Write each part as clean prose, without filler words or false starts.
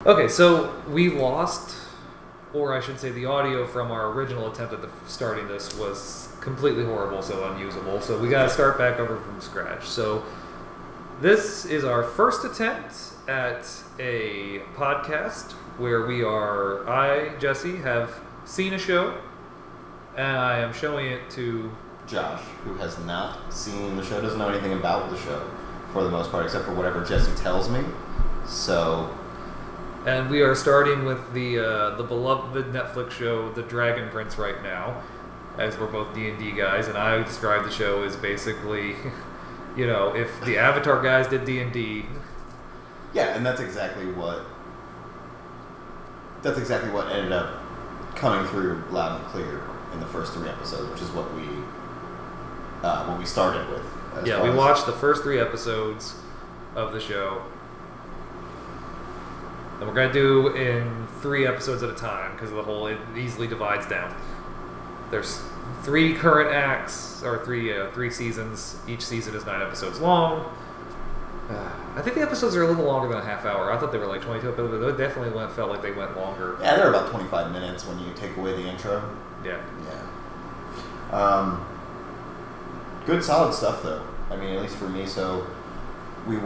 Okay, so we lost, or I should say the audio from our original attempt at starting this was completely horrible, so unusable. So we gotta start back over from scratch. So this is our first attempt at a podcast where Jesse, have seen a show, and I am showing it to Josh, who has not seen the show, doesn't know anything about the show for the most part, except for whatever Jesse tells me. So, and we are starting with the beloved Netflix show, The Dragon Prince, right now, as we're both D&D guys, and I describe the show as basically, if the Avatar guys did D&D. Yeah, and that's exactly what ended up coming through loud and clear in the first 3 episodes, which is what we started with. Yeah, we watched the first 3 episodes of the show. And we're going to do in 3 episodes at a time because it easily divides down. There's 3 current acts, or 3 seasons. Each season is 9 episodes long. I think the episodes are a little longer than a half hour. I thought they were like 22 episodes, but they definitely felt like they went longer. Yeah, they're about 25 minutes when you take away the intro. Yeah. Good solid stuff though. I mean, at least for me. So we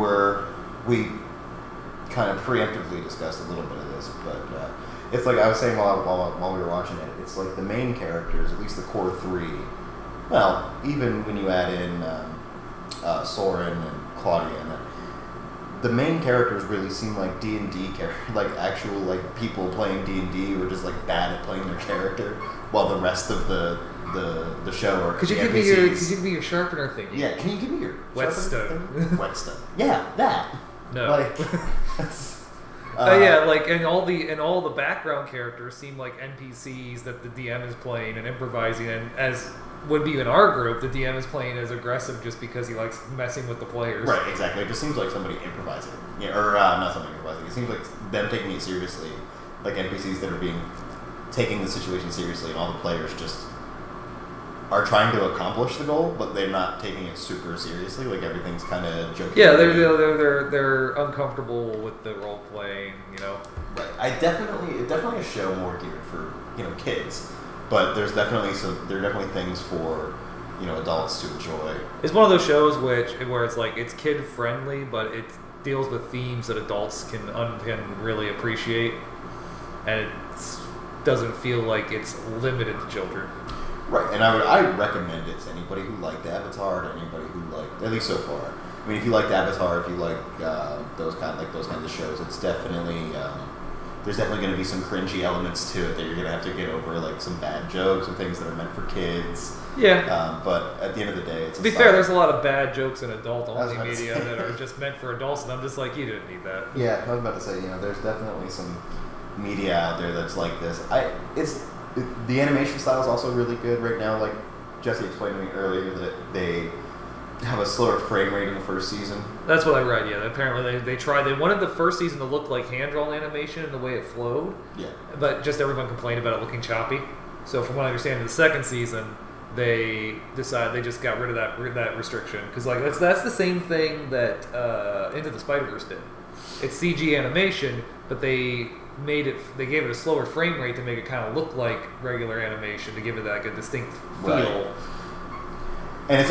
kind of preemptively discussed a little bit of this, but it's like I was saying while we were watching it, it's like the main characters, at least the core 3, well, even when you add in Soren and Claudia, and the main characters really seem like D&D characters, like actual people playing D&D were just bad at playing their character, while the rest of the show are Could you give me your sharpener thing? Yeah, can you give me your whetstone? Whetstone. Yeah, that. No. And all the background characters seem like NPCs that the DM is playing and improvising, and as would be in our group, the DM is playing as aggressive just because he likes messing with the players. Right, exactly. It just seems like somebody improvising. Yeah, or not somebody improvising. It seems like them taking it seriously, like NPCs that are taking the situation seriously, and all the players just are trying to accomplish the goal, but they're not taking it super seriously. Like everything's kind of joking. Yeah, they're uncomfortable with the role playing. Right. It's definitely a show more geared for kids, but there are definitely things for adults to enjoy. It's one of those shows where it's kid friendly, but it deals with themes that adults can really appreciate, and it doesn't feel like it's limited to children. Right, and I would recommend it to anybody who liked Avatar, to anybody who liked, at least so far. I mean, if you liked Avatar, if you like those kinds of shows, it's definitely there's definitely going to be some cringy elements to it that you're going to have to get over, like some bad jokes and things that are meant for kids. Yeah. But at the end of the day, to be fair, there's a lot of bad jokes in adult-only media that are just meant for adults, and I'm just like, you didn't need that. Yeah, I was about to say, there's definitely some media out there that's like this. The animation style is also really good right now. Like Jesse explained to me earlier that they have a slower frame rate in the first season. That's what I read. Yeah, apparently they wanted the first season to look like hand-drawn animation in the way it flowed. Yeah. But just everyone complained about it looking choppy. So from what I understand, in the second season, they decided they just got rid of that restriction because that's the same thing that Into the Spider-Verse did. It's CG animation, but they gave it a slower frame rate to make it kind of look like regular animation, to give it a distinct feel. Right. And it's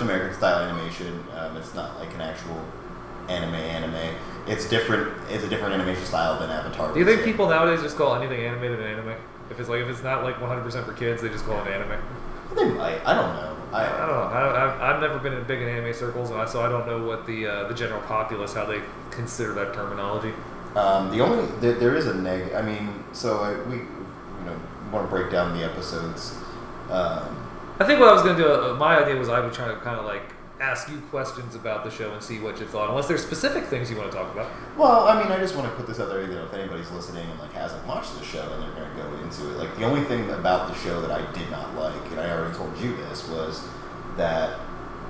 American style animation. It's not like an actual anime. It's different. It's a different animation style than Avatar. Do you think people nowadays just call anything animated an anime? If it's not 100% for kids, they just call it anime. They might. I don't know. I don't know. I've never been big in anime circles, so I don't know what the general populace, how they consider that terminology. There is a neg. I mean, so we want to break down the episodes. I think what I was going to do, my idea was I would try to kind of ask you questions about the show and see what you thought, unless there's specific things you want to talk about. Well, I mean, I just want to put this out there, if anybody's listening and hasn't watched the show and they're going to go into it. The only thing about the show that I did not like, and I already told you this, was that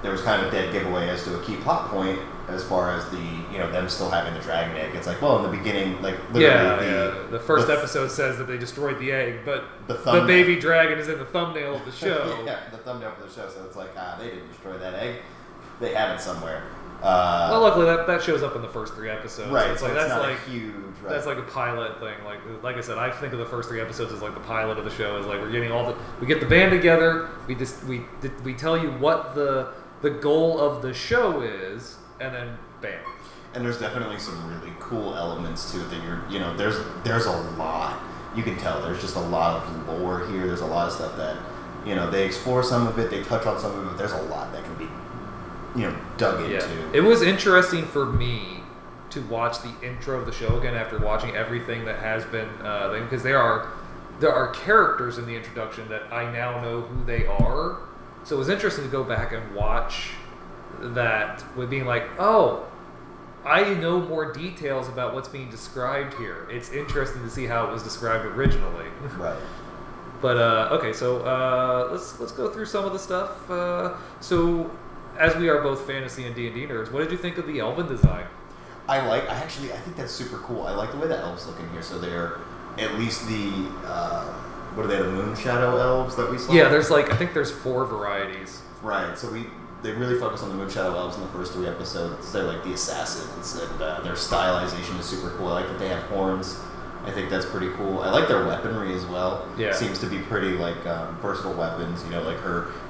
there was kind of a dead giveaway as to a key plot point as far as them still having the dragon egg. It's in the beginning, literally the first episode says that they destroyed the egg, but the baby dragon is in the thumbnail of the show. Yeah, the thumbnail for the show, so it's they didn't destroy that egg. They have it somewhere. Well, luckily that shows up in the first 3 episodes. Right, It's so like it's that's not like huge. Right. that's like a pilot thing. Like I said, I think of the first 3 episodes as like the pilot of the show. Is like we're getting we get the band together. We tell you what the goal of the show is, and then bam. And there's definitely some really cool elements to it that there's a lot. You can tell there's just a lot of lore here. There's a lot of stuff that, they explore some of it, they touch on some of it, but there's a lot that can be, dug into. It was interesting for me to watch the intro of the show again after watching everything that has been, because there are characters in the introduction that I now know who they are. So it was interesting to go back and watch that with being like, oh, I know more details about what's being described here. It's interesting to see how it was described originally. Right. But okay, so let's go through some of the stuff. So, as we are both fantasy and D&D nerds, what did you think of the elven design? I think that's super cool. I like the way the elves look in here. So they're at least the what are they? The moon shadow elves that we saw. Yeah, I think there's 4 varieties. Right. So they really focus on the moon shadow elves in the first 3 episodes. They're like the assassins, and their stylization is super cool. I like that they have horns. I think that's pretty cool. I like their weaponry as well. Yeah. Seems to be pretty versatile weapons. Like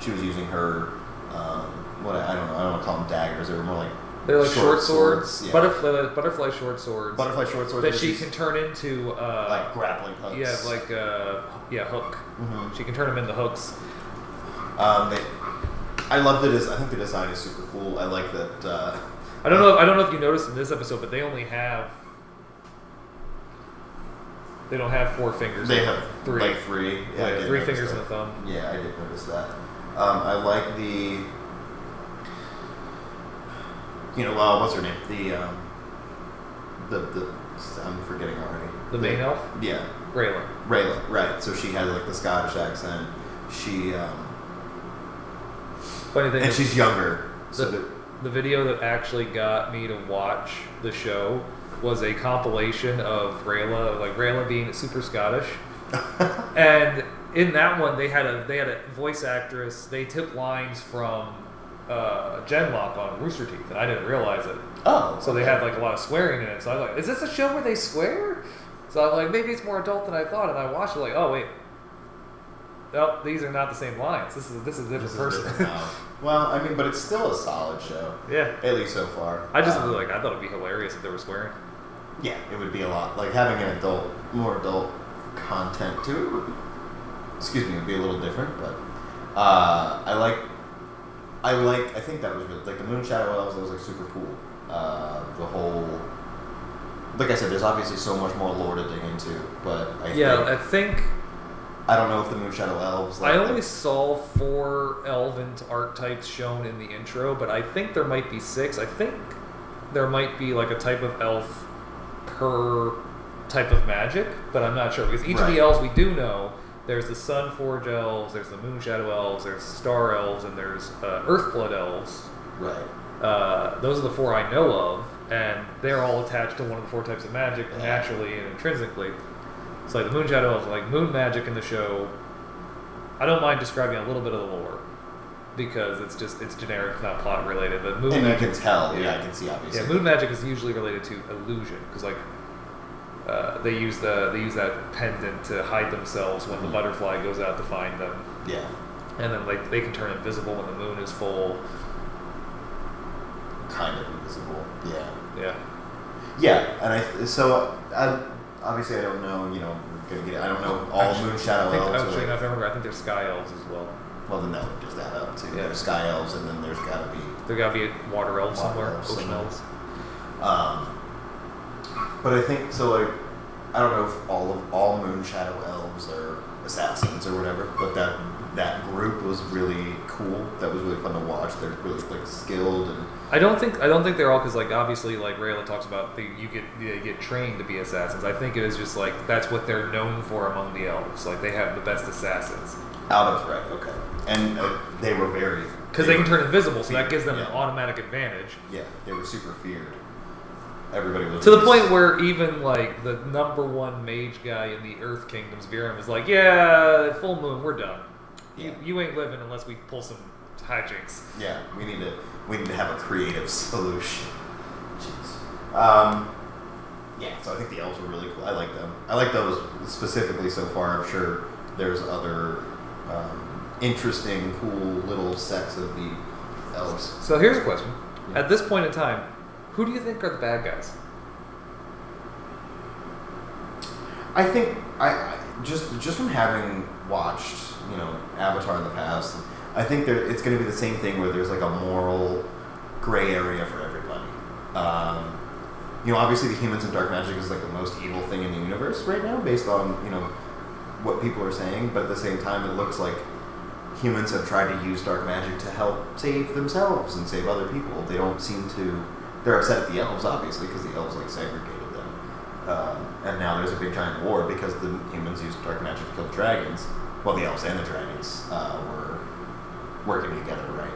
she was using her I don't want to call them daggers. They were more like they're like short swords. Yeah. Butterfly short swords. Butterfly short swords that she can turn into like grappling hooks. Yeah, hook. Mm-hmm. She can turn them into hooks. I love I think the design is super cool. I like that. I don't know if you noticed in this episode, but they don't have 4 fingers. They have 3. like 3. Yeah, 3 fingers and a thumb. Yeah, I did notice that. I like the. What's her name? The I'm forgetting already. The main elf? Yeah. Rayla, right. So she has like the Scottish accent. She funny thing and is, she's younger. So the video that actually got me to watch the show was a compilation of Rayla being super Scottish. And in that one they had a voice actress. They took lines from Genlock on Rooster Teeth, and I didn't realize it. Oh. So they had like a lot of swearing in it. So I was like, is this a show where they swear? So I'm like, maybe it's more adult than I thought. And I watched it like, oh wait, oh, these are not the same lines. This is a different person. Well, I mean, but it's still a solid show. Yeah. At least so far. I just really I thought it'd be hilarious if they were swearing. Yeah, it would be a lot. Like having an more adult content to it would be, would be a little different, but I think that was really, like the Moon Shadow Elves, that was like super cool. The whole, like I said, there's obviously so much more lore to dig into, but I think I don't know if the Moon Shadow Elves. I only saw 4 elven archetypes shown in the intro, but I think there might be 6. I think there might be like a type of elf per type of magic, but I'm not sure because each of the elves we do know. There's the Sun Forge elves, there's the Moon Shadow elves, there's Star elves, and there's Earthblood elves. Right. Those are the 4 I know of, and they're all attached to one of the 4 types of magic naturally and intrinsically. It's like the Moon Shadow elves, like moon magic in the show. I don't mind describing a little bit of the lore because it's generic, not plot related. But moon magic, you can tell, I can see obviously. Yeah, moon magic is usually related to illusion because they use that pendant to hide themselves when the butterfly goes out to find them. Yeah. And then they can turn invisible when the moon is full. Kind of invisible. Yeah. Yeah. Yeah, and obviously I don't know. We're gonna get. I don't know all Moon Shadow elves. I think there's sky elves as well. Well, then that would just add up too. Yeah. There's sky elves, and then there's gotta be water elves somewhere. Ocean elves. But I think so. Like, I don't know if all Moon Shadow elves are assassins or whatever, but that group was really cool. That was really fun to watch. They're really skilled and. I don't think they're all because obviously Rayla talks about you get trained to be assassins. I think it is just that's what they're known for among the elves. They have the best assassins. Okay. And they were very because they can turn invisible, so that gives them an automatic advantage. Yeah, they were super feared. Everybody was to the point where even the number 1 mage guy in the Earth Kingdoms, Viren, was like, "Yeah, full moon, we're done. Yeah. You ain't living unless we pull some hijinks. Yeah, we need to have a creative solution. Jeez. Yeah, so I think the elves were really cool. I like them. I like those specifically so far. I'm sure there's other interesting, cool little sects of the elves. So here's a question. Yeah. At this point in time, who do you think are the bad guys? I think I just from having watched Avatar in the past, I think it's going to be the same thing where there's like a moral gray area for everybody. Obviously the humans and dark magic is like the most evil thing in the universe right now, based on what people are saying. But at the same time, it looks like humans have tried to use dark magic to help save themselves and save other people. They don't seem to. They're upset at the elves, obviously, because the elves like segregated them. And now there's a big giant war because the humans used dark magic to kill the dragons. Well, the elves and the dragons were working together, right?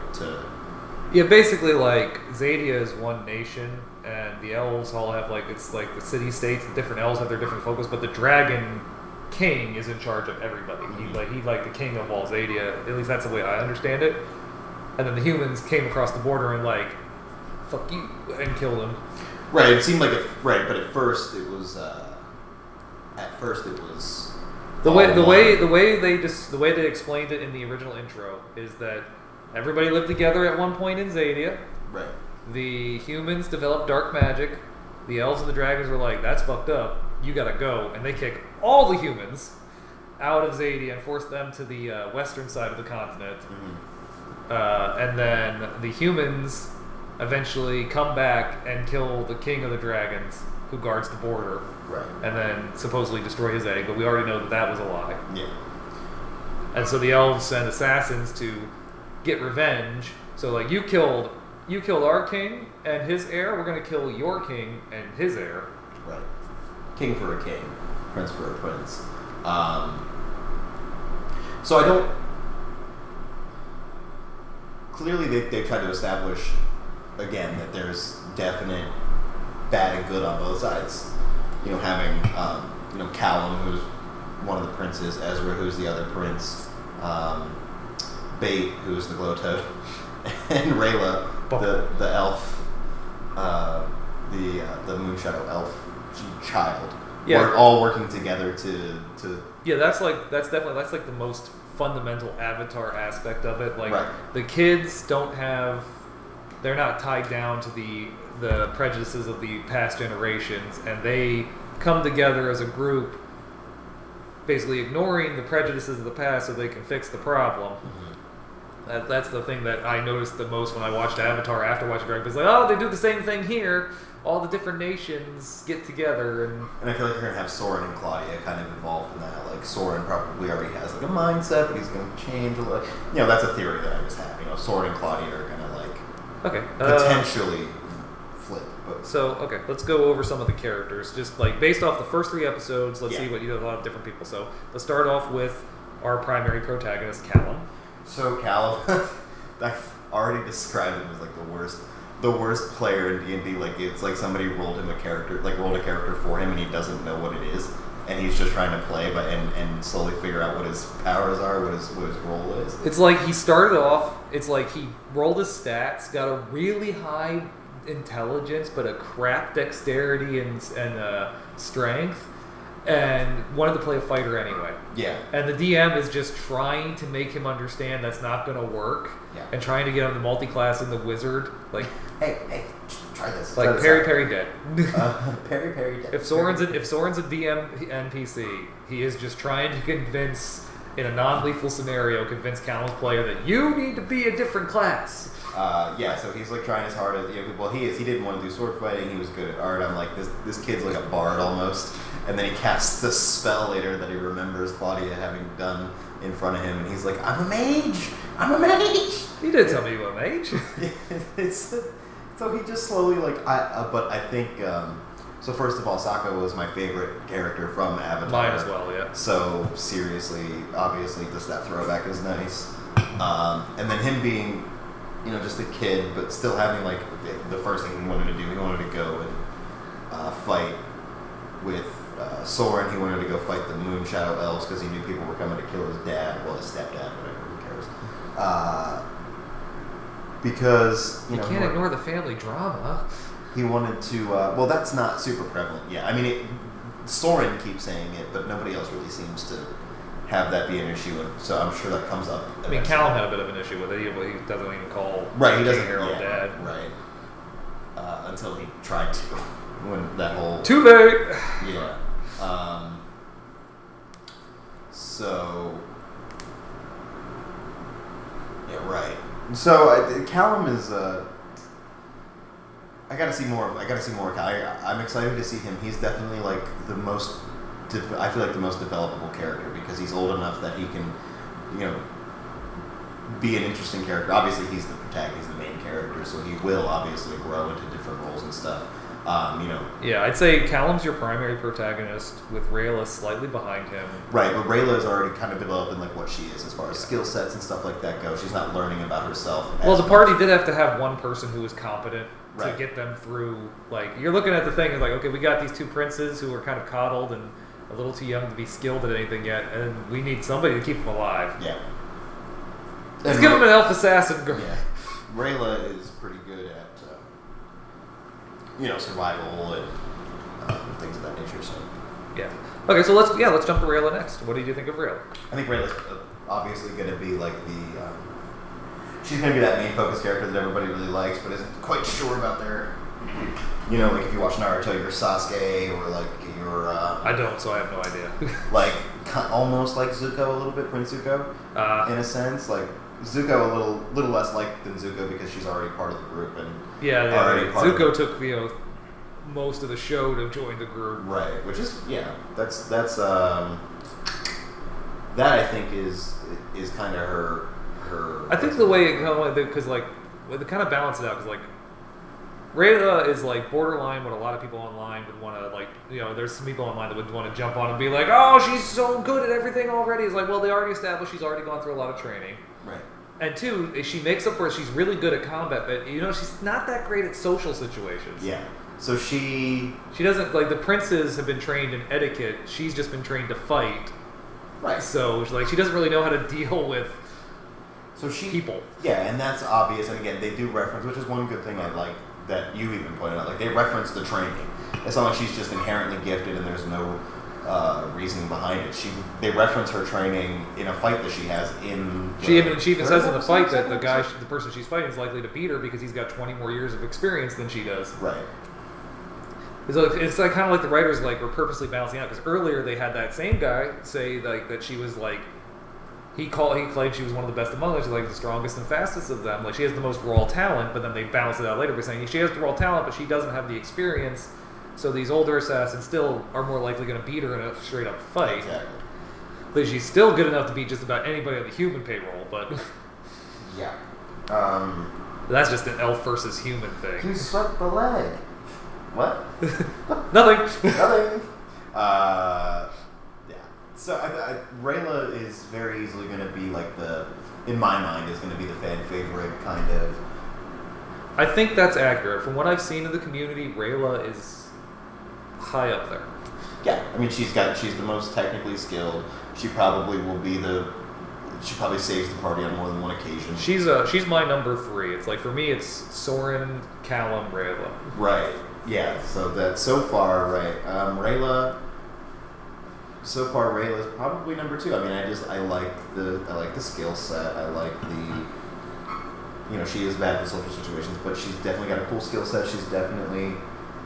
Yeah, basically, like, Zadia is one nation, and the elves all have, like, it's like the city-states, the different elves have their different focus, but the dragon king is in charge of everybody. Mm-hmm. He's like the king of all Zadia, at least that's the way I understand it. And then the humans came across the border and, like, fuck you, and killed him. Right, it seemed like but at first it was the way they explained it in the original intro is that everybody lived together at one point in Zadia. Right. The humans developed dark magic. The elves and the dragons were like, "That's fucked up. You gotta go," and they kick all the humans out of Zadia and force them to the western side of the continent. Mm-hmm. And then the humans eventually come back and kill the king of the dragons, who guards the border. Right. And then supposedly destroy his egg, but we already know that was a lie. Yeah. And so the elves send assassins to get revenge. So like, you killed our king and his heir, we're gonna kill your king and his heir. Right. King for a king, prince for a prince. So I don't. Clearly, they tried to establish again that there's definite bad and good on both sides. Having Callum, who's one of the princes, Ezra, who's the other prince, Bait, who's the Glowtoad, and Rayla, the elf, the Moonshadow elf child. Yeah. We're all working together to. Yeah, that's like the most fundamental Avatar aspect of it. Like, right. The kids they're not tied down to the prejudices of the past generations, and they come together as a group, basically ignoring the prejudices of the past so they can fix the problem. Mm-hmm. That's the thing that I noticed the most when I watched Avatar after watching Dragon. It's like, oh, they do the same thing here. All the different nations get together, and I feel like you're gonna have Soren and Claudia kind of involved in that. Like, Soren probably already has like a mindset, but he's gonna change a little. That's a theory that I just have. Soren and Claudia are gonna potentially flip. But so let's go over some of the characters, just like based off the first 3 episodes. Let's see what you know. A lot of different people. So let's start off with our primary protagonist, Callum. So Callum, I've already described him as like the worst player in D&D. Like, it's like somebody rolled a character for him, and he doesn't know what it is, and he's just trying to play, and slowly figure out what his powers are, what his role is. It's like he started off. It's like he rolled his stats, got a really high intelligence, but a crap dexterity and strength, and wanted to play a fighter anyway. Yeah. And the DM is just trying to make him understand that's not going to work. Yeah. And trying to get him the multi-class and the wizard. Like, hey, try this. Like Perry dead. Perry dead. If Soren's a DM NPC, he is just trying to convince, in a non-lethal scenario, Callum's player that you need to be a different class. So he's like trying as hard as he didn't want to do sword fighting. He was good at art. I'm like, this kid's like a bard almost. And then he casts this spell later that he remembers Claudia having done in front of him, and he's like, I'm a mage. He did tell me you were a mage. So he just slowly but I think so. First of all, Sokka was my favorite character from Avatar. Mine as well, yeah. So seriously, obviously, just that throwback is nice. And then him being, just a kid, but still having like the first thing he wanted to do. He wanted to go and fight with Soren. He wanted to go fight the Moonshadow Elves because he knew people were coming to kill his dad, his stepdad, whatever. Who cares? because you can't ignore the family drama. He wanted to. Well, that's not super prevalent. Yeah, I mean, Soren keeps saying it, but nobody else really seems to have that be an issue, and so I'm sure that comes up. I mean, Callum had a bit of an issue with it. He doesn't even call he doesn't Harold dad. Right. Until he tried to, when that whole too late. Yeah. So. Yeah. Right. So Callum is. I gotta see more of Callum. I'm excited to see him. He's definitely like the most. I feel like the most developable character because he's old enough that he can, be an interesting character. Obviously, he's the protagonist, he's the main character, so he will obviously grow into different roles and stuff. Yeah, I'd say Callum's your primary protagonist, with Rayla slightly behind him. Right, but Rayla is already kind of developing like what she is as far as skill sets and stuff like that go. She's not learning about herself. Well, the party did have to have one person who was competent to right. get them through. Like, you're looking at the thing, it's like, okay, we got these two princes who are kind of coddled and a little too young to be skilled at anything yet, and we need somebody to keep them alive. Yeah. Let's give them an elf assassin. Yeah. Rayla is pretty good at, survival and things of that nature. So. Yeah. Okay, so let's jump to Rayla next. What did you think of Rayla? I think Rayla's obviously going to be like the. She's going to be that main focus character that everybody really likes, but isn't quite sure about their. Like if you watch Naruto, you're Sasuke, or like you're. I don't, so I have no idea. Like almost like Zuko a little bit, Prince Zuko, in a sense. Like Zuko a little less liked than Zuko because she's already part of the group and. Yeah. Zuko took most of the show to join the group. Right, which is that's that I think is kind of her. I think the way it goes, because like they kind of balance it out, because like Rayla is like borderline what a lot of people online would want to like. There's some people online that would want to jump on and be like, "Oh, she's so good at everything already." It's like, well, they already established she's already gone through a lot of training. Right. And two, she makes up for it. She's really good at combat, but she's not that great at social situations. Yeah. So she doesn't like the princes have been trained in etiquette. She's just been trained to fight. Right. So like she doesn't really know how to deal with. People. Yeah, and that's obvious. And again, they do reference, which is one good thing I like that you even pointed out. Like they reference the training. It's not like she's just inherently gifted and there's no reasoning behind it. They reference her training in a fight that she has in. She even says in the fight that the person she's fighting is likely to beat her because he's got 20 more years of experience than she does. Right. It's like kind of like the writers were purposely balancing out, because earlier they had that same guy say like that she was like. He claimed she was one of the best among them. She's like the strongest and fastest of them. Like she has the most raw talent, but then they balance it out later by saying she has the raw talent, but she doesn't have the experience. So these older assassins still are more likely going to beat her in a straight up fight. Exactly. But she's still good enough to beat just about anybody on the human payroll. But yeah, that's just an elf versus human thing. You swept the leg. What? Nothing. Nothing. So Rayla is very easily going to be like in my mind, is going to be the fan favorite kind of. I think that's accurate. From what I've seen in the community, Rayla is high up there. Yeah, I mean she's the most technically skilled. She probably will be she probably saves the party on more than one occasion. She's my number 3. It's like for me, it's Soren, Callum, Rayla. Right. Yeah. So that so far, right. Rayla. So far, Rayla's probably number 2. I mean, I like the skill set. I like she is bad in social situations, but she's definitely got a cool skill set. She's definitely,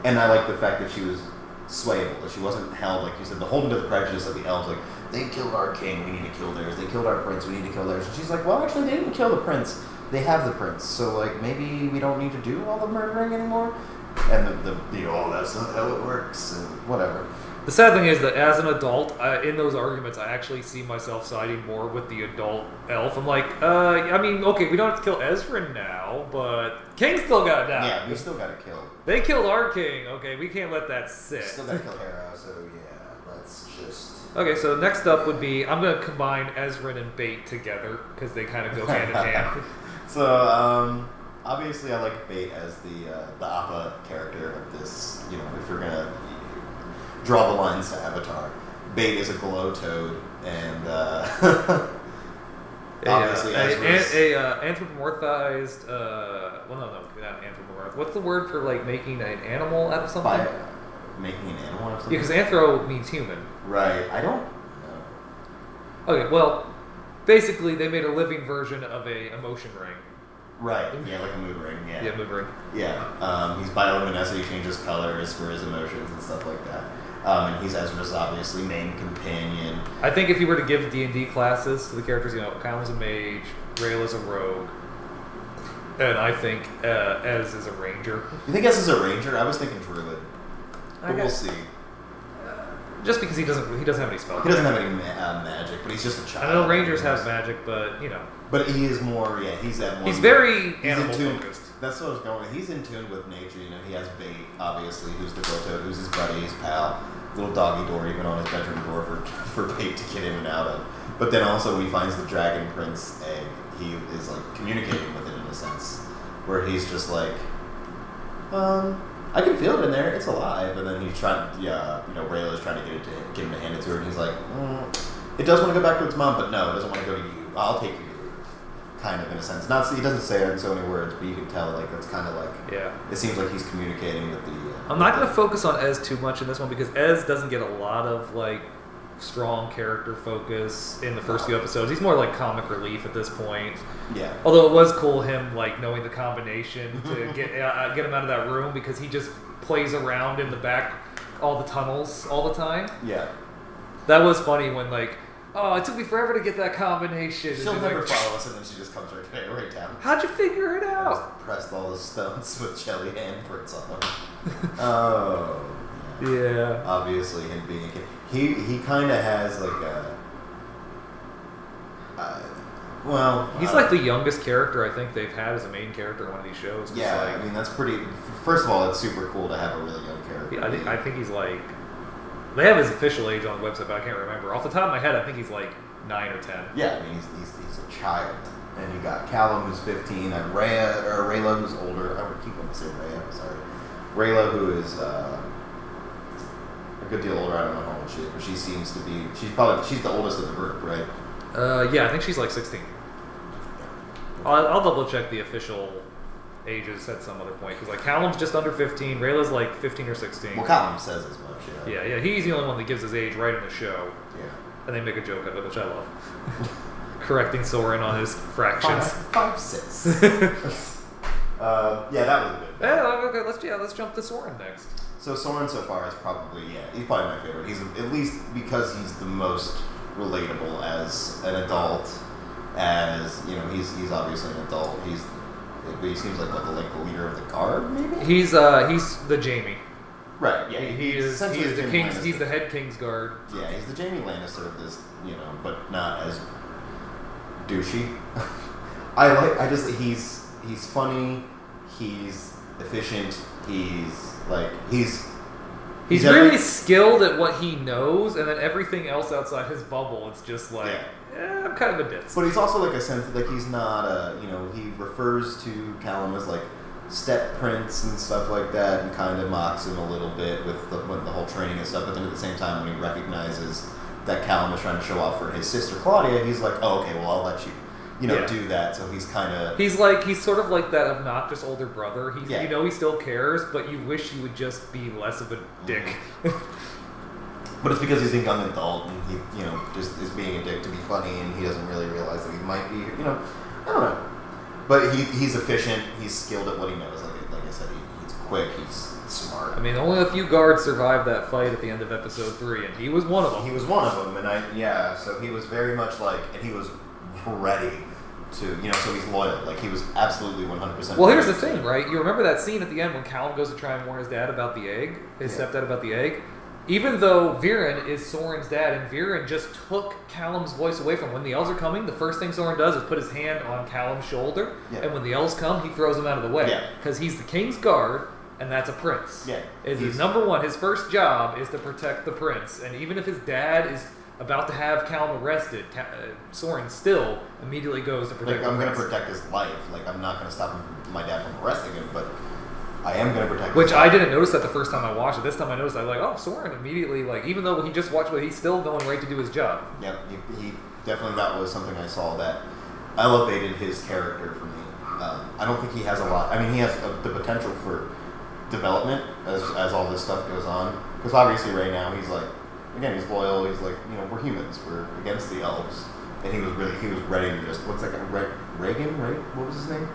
and I like the fact that she was swayable. That she wasn't held, like you said, beholden to the prejudice of the elves. Like they killed our king, we need to kill theirs. They killed our prince, we need to kill theirs. And she's like, well, actually, they didn't kill the prince. They have the prince. So like maybe we don't need to do all the murdering anymore. And that's not how it works. And whatever. The sad thing is that as an adult, in those arguments, I actually see myself siding more with the adult elf. I'm like, I mean, okay, we don't have to kill Ezra now, but King still got to die. Yeah, we still got to kill. They killed our king. Okay, we can't let that sit. Still got to kill Hera, so yeah, let's just... Okay, so next up would be, I'm going to combine Ezra and Bait together, because they kind of go hand in hand. So, obviously I like Bait as the Appa character of this, if you're going to... draw the lines to Avatar. Bait is a glow toad, and Obviously, anthropomorphized. Well, no, not anthropomorph. What's the word for like making an animal out of something? By making an animal out of something. Yeah, because anthro means human. Right. I don't know. Okay. Well, basically, they made a living version of a emotion ring. Right. Yeah, like a mood ring. Yeah. Yeah, mood ring. Yeah. He's bioluminescent. He changes colors for his emotions and stuff like that. And he's Ezra's obviously main companion. I think if you were to give D&D classes to the characters, Kyle's a mage, Rayla's a rogue, and I think Ez is a ranger. You think Ez is a ranger? I was thinking druid. But we'll see. Just because he doesn't have any spells. He doesn't have any magic, but he's just a child. I know rangers have magic, but But he is more. Yeah, he's that. He's very animal focused. That's what I was going with. He's in tune with nature. He has Bait, obviously, who's the Goto, who's his buddy, his pal. Little doggy door even on his bedroom door for Bait to get in and out of. But then also when he finds the Dragon Prince egg, he is like communicating with it in a sense, where he's just like, I can feel it in there. It's alive. And then he's trying. Rayla's trying to get him to hand it to her, and he's like, it does want to go back to its mom, but no, it doesn't want to go to you. I'll take you. Kind of in a sense. He doesn't say it in so many words, but you can tell like it's kind of like it seems like he's communicating with the. I'm not going to focus on Ez too much in this one because Ez doesn't get a lot of like strong character focus in the first few episodes. He's more like comic relief at this point. Yeah. Although it was cool him like knowing the combination to get him out of that room because he just plays around in the back all the tunnels all the time. Yeah. That was funny when like. Oh, it took me forever to get that combination. She'll never follow us, and then she just comes right down. How'd you figure it out? I just pressed all the stones with jelly handprints on them. Oh. Yeah. Obviously, him being a kid. He kind of has like a... he's like the youngest character I think they've had as a main character in one of these shows. Yeah, I mean, that's pretty... First of all, it's super cool to have a really young character. Yeah, I think he's like... They have his official age on the website, but I can't remember. Off the top of my head, I think he's like 9 or 10. Yeah, I mean, he's a child. And you got Callum, who's 15, and Rayla, who's older. I would keep wanting to say Raya, sorry. Rayla, who is a good deal older. I don't know how old she is, but she seems to be... She's the oldest of the group, right? Yeah, I think she's like 16. I'll double check the official ages at some other point because like Callum's just under 15, Rayla's like 15 or 16. Well, Callum says as much. Yeah, he's the only one that gives his age right in the show. Yeah, and they make a joke of it, which I love. Correcting Soren on his fractions. 5'6". Yeah, that was good. Okay, let's jump to Soren next. So Soren so far is probably he's probably my favorite. He's at least because he's the most relatable as an adult. As he's obviously an adult. He seems like the leader of the guard, maybe. He's the Jaime. Right. Yeah. He's the King's. He's the head King's guard. Yeah, he's the Jaime Lannister of this, but not as douchey. He's funny. He's efficient. He's really skilled at what he knows, and then everything else outside his bubble, it's just like. Yeah. I'm kind of a ditz. But he's also like a sense like he's not he refers to Callum as like step prince and stuff like that and kind of mocks him a little bit with the whole training and stuff, but then at the same time when he recognizes that Callum is trying to show off for his sister Claudia, he's like, oh, okay, well I'll let you do that. So he's kind of he's sort of like that obnoxious older brother. He still cares, but you wish he would just be less of a dick. But it's because he's a young adult and he, just is being a dick to be funny and he doesn't really realize that he might be, I don't know. But he's efficient, he's skilled at what he knows. Like I said, he's quick, he's smart. I mean, only a few guards survived that fight at the end of episode 3, and he was one of them. He was one of them, and so he was very much and he was ready to, so he's loyal. Like, he was absolutely 100%. Well, here's the thing, right? You remember that scene at the end when Callum goes to try and warn his dad about the egg, his stepdad about the egg? Even though Viren is Soren's dad, and Viren just took Callum's voice away from him. When the elves are coming, the first thing Soren does is put his hand on Callum's shoulder, and when the elves come, he throws them out of the way. Because he's the king's guard, and that's a prince. Yeah. His number one, his first job is to protect the prince. And even if his dad is about to have Callum arrested, Soren still immediately goes to protect the prince. I'm going to protect his life. I'm not going to stop my dad from arresting him, but I am going to protect Which I didn't notice that the first time I watched it. This time I noticed, I was like, oh, Soren immediately, even though he just watched it, he's still going right to do his job. Yeah, he definitely, that was something I saw that elevated his character for me. I don't think he has a lot. I mean, he has the potential for development as all this stuff goes on. Because obviously, right now he's like, again, he's loyal. He's like, we're humans. We're against the elves, and he was ready to just what's that guy? Reagan, right? What was his name?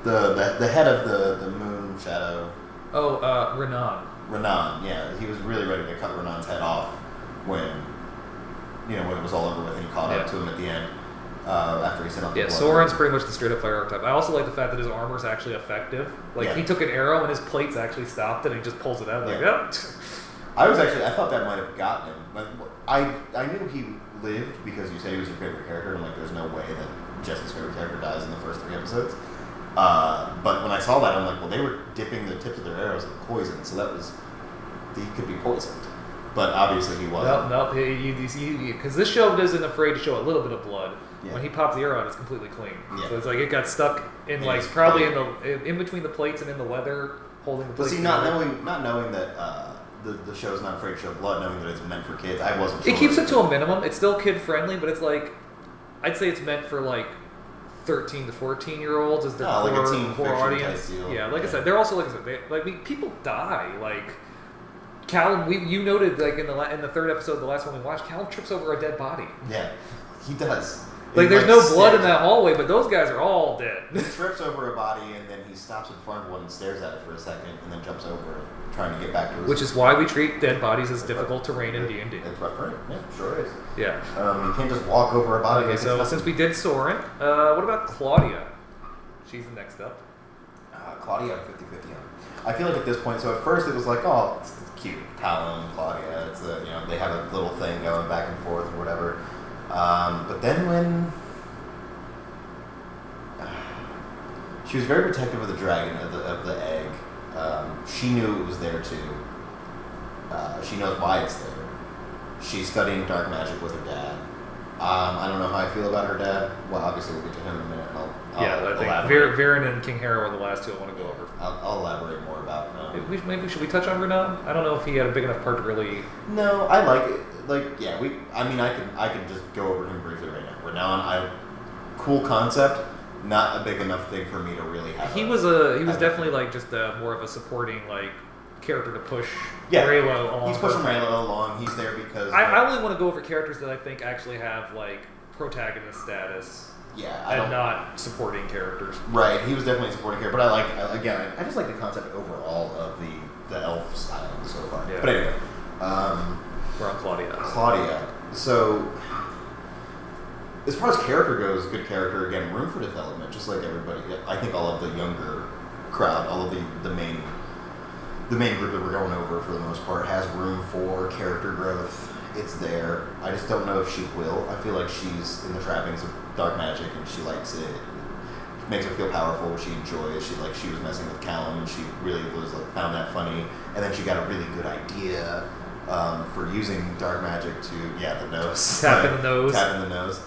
The head of the Moon Shadow. Oh, Renan. Renan, yeah, he was really ready to cut Renan's head off when it was all over with, and he caught up to him at the end after he sent out the blood. Soren's pretty much the straight up fire archetype. I also like the fact that his armor is actually effective. Like he took an arrow and his plates actually stopped, and he just pulls it out. Like, I thought that might have gotten him, but I knew he lived because you said he was your favorite character, and like, there's no way that Jesse's favorite character dies in the first 3 episodes. But when I saw that, I'm like, well, they were dipping the tips of their arrows in poison, so he could be poisoned. But obviously he wasn't. Nope. Because this show isn't afraid to show a little bit of blood. Yeah. When he pops the arrow out, it's completely clean. Yeah. So it's like it got stuck in probably in between the plates and in the leather, holding the plates. But see, not knowing that the show's not afraid to show blood, knowing that it's meant for kids, I wasn't sure. It keeps it to a minimum. It's still kid friendly, but it's like, I'd say it's meant for like 13 to 14-year-olds as their core audience. Yeah, like I said, they're also people die. Like Callum, you noted like in the third episode, the last one we watched, Callum trips over a dead body. Yeah, he does. Like there's no blood in that hallway, but those guys are all dead. He trips over a body and then he stops in front of one and stares at it for a second and then jumps over, trying to get back to his. Which is why we treat dead bodies as difficult terrain in D&D. It's rough terrain. Yeah, sure is. Yeah. You can't just walk over a body. Okay, so since we did Soren, what about Claudia? She's the next up. Claudia, 50-50 on. I feel like at this point, so at first it was like, oh, it's cute, Callum, Claudia. It's they have a little thing going back and forth or whatever. But then when she was very protective of the dragon, of the egg, she knew it was there too. She knows why it's there. She's studying dark magic with her dad. I don't know how I feel about her dad. Well, obviously we'll get to him in a minute. I think Viren and King Hera are the last two I want to go over. I'll elaborate more about. Maybe should we touch on Renan? I don't know if he had a big enough part to really. No, I like it. I can just go over him briefly right now. Renan, cool concept, not a big enough thing for me to really have. He was definitely like just more of a supporting like character to push Raylo along. He's pushing Raylo along. He's there because I only want to go over characters that I think actually have like protagonist status. Yeah, not supporting characters. Right, he was definitely a supporting character, but I just like the concept overall of the elf style so far. Yeah. But anyway, we're on Claudia. Claudia. So, as far as character goes, good character, again, room for development, just like everybody. I think all of the younger crowd, all of the main group that we're going over for the most part, has room for character growth. It's there. I just don't know if she will. I feel like she's in the trappings of dark magic and she likes it. It makes her feel powerful. She enjoys. She was messing with Callum and she really was found that funny. And then she got a really good idea for using dark magic to the nose. Tapping the nose.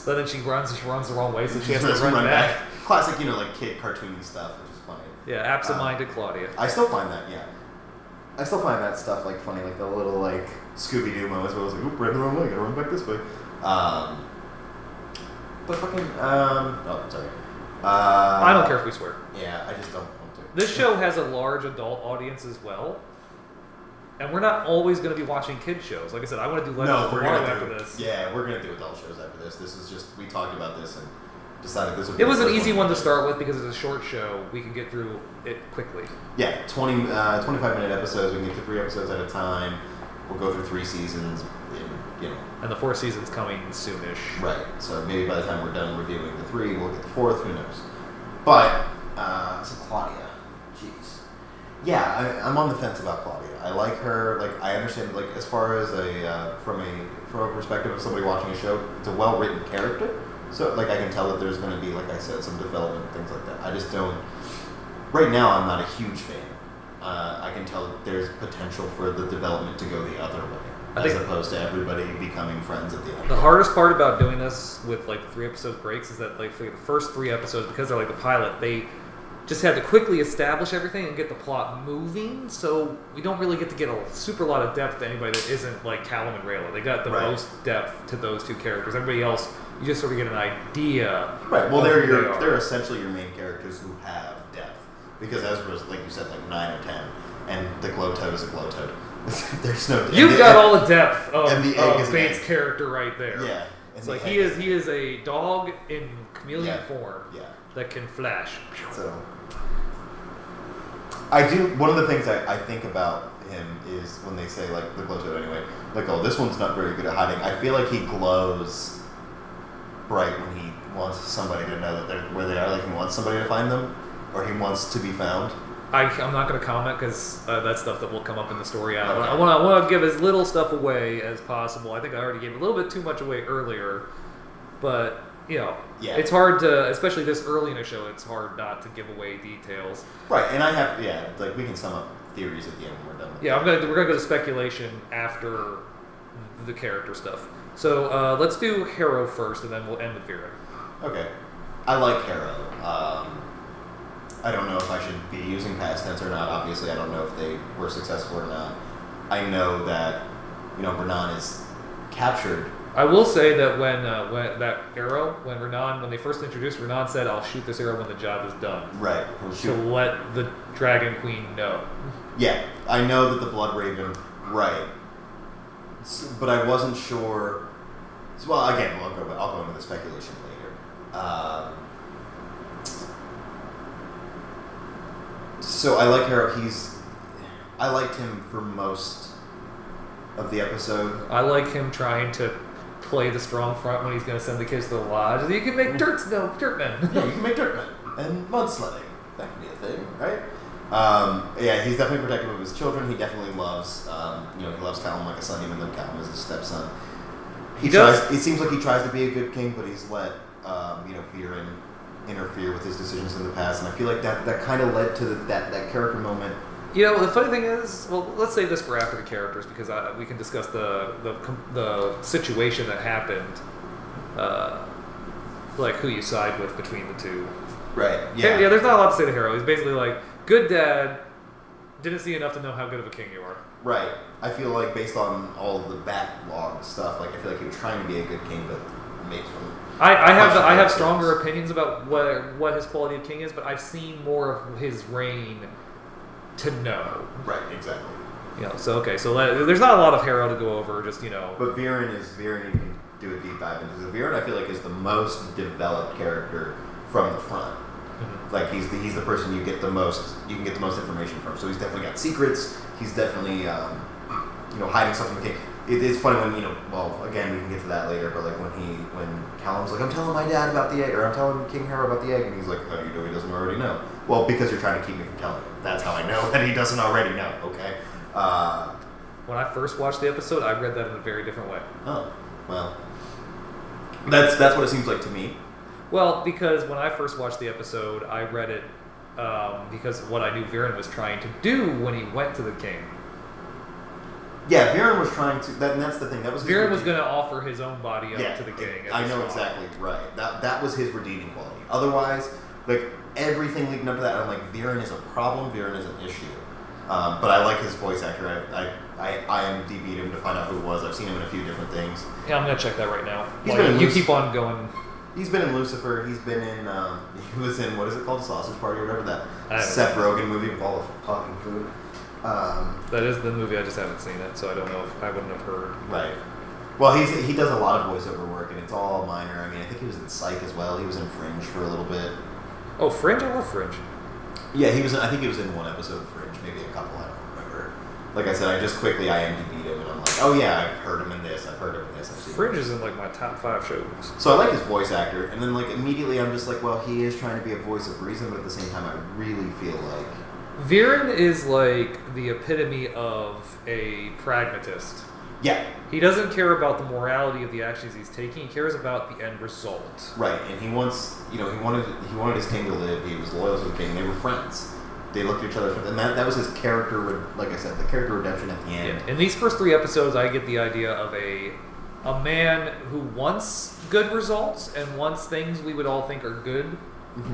But then she runs the wrong way, so she has to run back. Classic, like kid cartoony stuff, which is funny. Yeah, absent-minded Claudia. I still find that, I still find that stuff funny, the little Scooby-Doo moments where I was like, oop, ran the wrong way, gotta run back this way. But fucking, sorry. I don't care if we swear. Yeah, I just don't want to. This show has a large adult audience as well. And we're not always going to be watching kid shows. Like I said, I want to do Legends of Tomorrow after this. Yeah, we're going to do adult shows after this. This is just, we talked about this and decided this would be It was an easy one to start with because it's a short show. We can get through it quickly. Yeah, 25-minute episodes. We can get to 3 episodes at a time. We'll go through 3 seasons. And the 4th season's coming soonish. Right. So maybe by the time we're done reviewing the 3, we'll get the 4th. Who knows? But so Claudia, jeez. Yeah, I'm on the fence about Claudia. I like her. I understand. As far as from a perspective of somebody watching a show, it's a well-written character. So I can tell that there's going to be, like I said, some development and things like that. I just don't. Right now, I'm not a huge fan. I can tell that there's potential for the development to go the other way, as opposed to everybody becoming friends at the end. The hardest part about doing this with the 3 episode breaks is that for the first 3 episodes, because they're the pilot, they just had to quickly establish everything and get the plot moving. So we don't really get to get a super lot of depth to anybody that isn't like Callum and Rayla. They got the most depth to those 2 characters. Everybody else You just sort of get an idea. Right. Well, of who they are. they're essentially your main characters who have depth, because Ezra's, like you said, like 9 or 10, and the glow toad is a glow toad. There's no. You've got all the depth of of Bates' character right there. Yeah. It's like he is a dog in chameleon form that can flash. So I do. One of the things I think about him is when they say, like, the glow toad anyway, like, oh, this one's not very good at hiding. I feel like he glows bright when he wants somebody to know that they're where they are. Like, he wants somebody to find them, or he wants to be found. I'm not going to comment because that's stuff that will come up in the story. Okay. I want to give as little stuff away as possible. I think I already gave a little bit too much away earlier, but it's hard to, especially this early in a show, it's hard not to give away details. Right, and I have like we can sum up theories at the end when we're done with we're gonna go to speculation after the character stuff. So let's do Harrow first, and then we'll end with Vera. Okay, I like Harrow. I don't know if I should be using past tense or not. Obviously, I don't know if they were successful or not. I know that Renan is captured. I will say that when that arrow, when they first introduced, Renan said, "I'll shoot this arrow when the job is done." Right. To let the Dragon Queen know. Yeah, I know that the Blood Raven. Right. But I wasn't sure. Well, again, I'll go into the speculation later. So I like Harrow. I liked him for most of the episode. I like him trying to play the strong front when he's going to send the kids to the lodge. You can make dirtmen. Yeah, you can make dirtmen and mudsledding. That can be a thing, right? He's definitely protective of his children. He definitely loves, he loves Callum like a son, even though Callum is his stepson. It seems like he tries to be a good king, but he's let, Viren interfere with his decisions in the past, and I feel like that kind of led to that character moment. The funny thing is, well, let's save this for after the characters because we can discuss the situation that happened, like who you side with between the two. Right. Yeah. Yeah. There's not a lot to say to Harrow. He's basically like, good dad, didn't see enough to know how good of a king you are. Right. I feel like based on all the backlog stuff, like I feel like he was trying to be a good king, but makes from. I have stronger opinions about what his quality of king is, but I've seen more of his reign to know. Right, exactly. So there's not a lot of Harrow to go over, just But Viren you can do a deep dive into. Viren, I feel like, is the most developed character from the front. Mm-hmm. Like he's the person you can get the most information from. So he's definitely got secrets. He's definitely hiding stuff from the king. It's funny when again we can get to that later, but like when Callum's like, I'm telling my dad about the egg, or I'm telling King Harrow about the egg, and he's like, how do you know he doesn't already know? Well, because you're trying to keep me from telling him. That's how I know that he doesn't already know. Okay. When I first watched the episode, I read that in a very different way. Oh, well, that's what it seems like to me. Well, because when I first watched the episode, I read it because of what I knew Viren was trying to do when he went to the king. Yeah, Viren was trying to. And that's the thing. That was Viren was going to offer his own body up to the king. I know exactly right. That was his redeeming quality. Otherwise, like everything leading up to that, I'm like, Viren is a problem. Viren is an issue. But I like his voice actor. I IMDb'd him to find out who it was. I've seen him in a few different things. Yeah, I'm going to check that right now. You keep on going. He's been in Lucifer. He's been in. He was in, what is it called, Sausage Party or whatever, that Seth Rogen movie with all the talking food. That is the movie. I just haven't seen it, so I don't know if I wouldn't have heard. Right. Well, he does a lot of voiceover work, and it's all minor. I mean, I think he was in Psych as well. He was in Fringe for a little bit. Oh, Fringe! I love Fringe. Yeah, he was. I think he was in one episode of Fringe, maybe a couple. I don't remember. Like I said, I just quickly IMDb'd him, and I'm like, oh yeah, I've heard him in this. I've heard him in this. Fringe is in like my top 5 shows. So I like his voice actor, and then like immediately I'm just like, well, he is trying to be a voice of reason, but at the same time, I really feel like Viren is like the epitome of a pragmatist. Yeah. He doesn't care about the morality of the actions he's taking. He cares about the end result. Right, and he wants, he wanted his king to live. He was loyal to the king. They were friends. They looked at each other, and that was his character. Like I said, the character redemption at the end. Yeah. In these first 3 episodes, I get the idea of a man who wants good results and wants things we would all think are good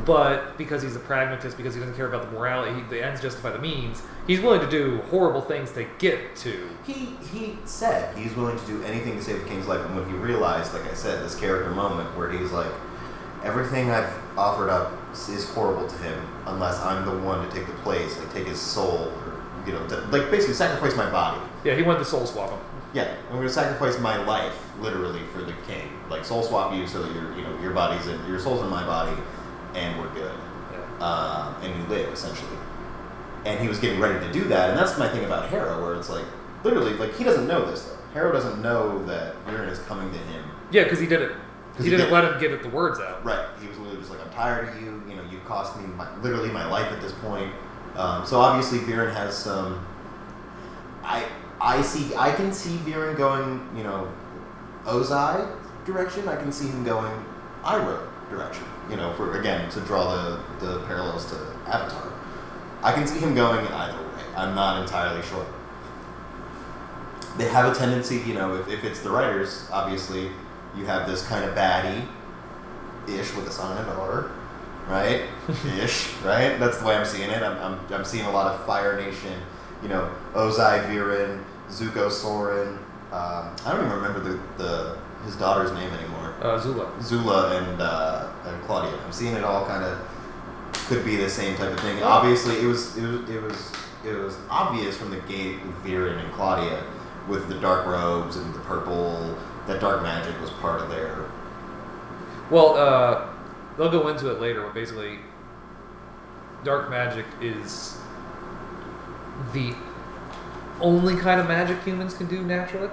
but because he's a pragmatist, because he doesn't care about the morality, the ends justify the means, he's willing to do horrible things to get to. He said he's willing to do anything to save the king's life, and when he realized, like I said, this character moment where he's like, everything I've offered up is horrible to him unless I'm the one to take the place, like take his soul, or like basically sacrifice my body. Yeah, he wanted to soul swap him. Yeah, I'm going to sacrifice my life literally for the king, like soul swap you so that your body's in your soul's in my body, and we're good, and you live essentially. And he was getting ready to do that, and that's my thing about Harrow, where it's like literally like he doesn't know this though. Harrow doesn't know that Viren is coming to him. Yeah, because he didn't. He didn't let him get the words out. Right. He was literally just like, I'm tired of you. You've cost me literally my life at this point. So obviously Viren has some. I can see Viren going, Ozai direction. I can see him going Iroh direction. For again to draw the parallels to Avatar. I can see him going either way. I'm not entirely sure. They have a tendency, if it's the writers, obviously. You have this kind of baddie-ish with a son and a daughter, right? Ish, right? That's the way I'm seeing it. I'm seeing a lot of Fire Nation, Ozai, Viren, Zuko, Soren. I don't even remember his daughter's name anymore. Zula and Claudia. I'm seeing it all kind of could be the same type of thing. Oh. Obviously, it was obvious from the gate with Viren and Claudia with the dark robes and the purple. That dark magic was part of their... Well, they'll go into it later, but basically, dark magic is the only kind of magic humans can do naturally.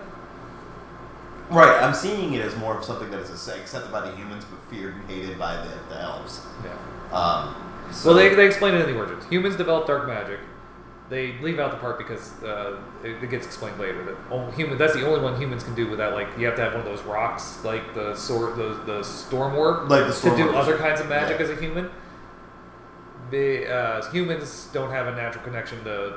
Right, I'm seeing it as more of something that is accepted by the humans, but feared and hated by the elves. Yeah. So they explain it in the origins. Humans develop dark magic. They leave out the part because it gets explained later that that's the only one humans can do without, like, you have to have one of those rocks, like the storm orb, like the storm to do orb. other kinds of magic as a human. Humans don't have a natural connection to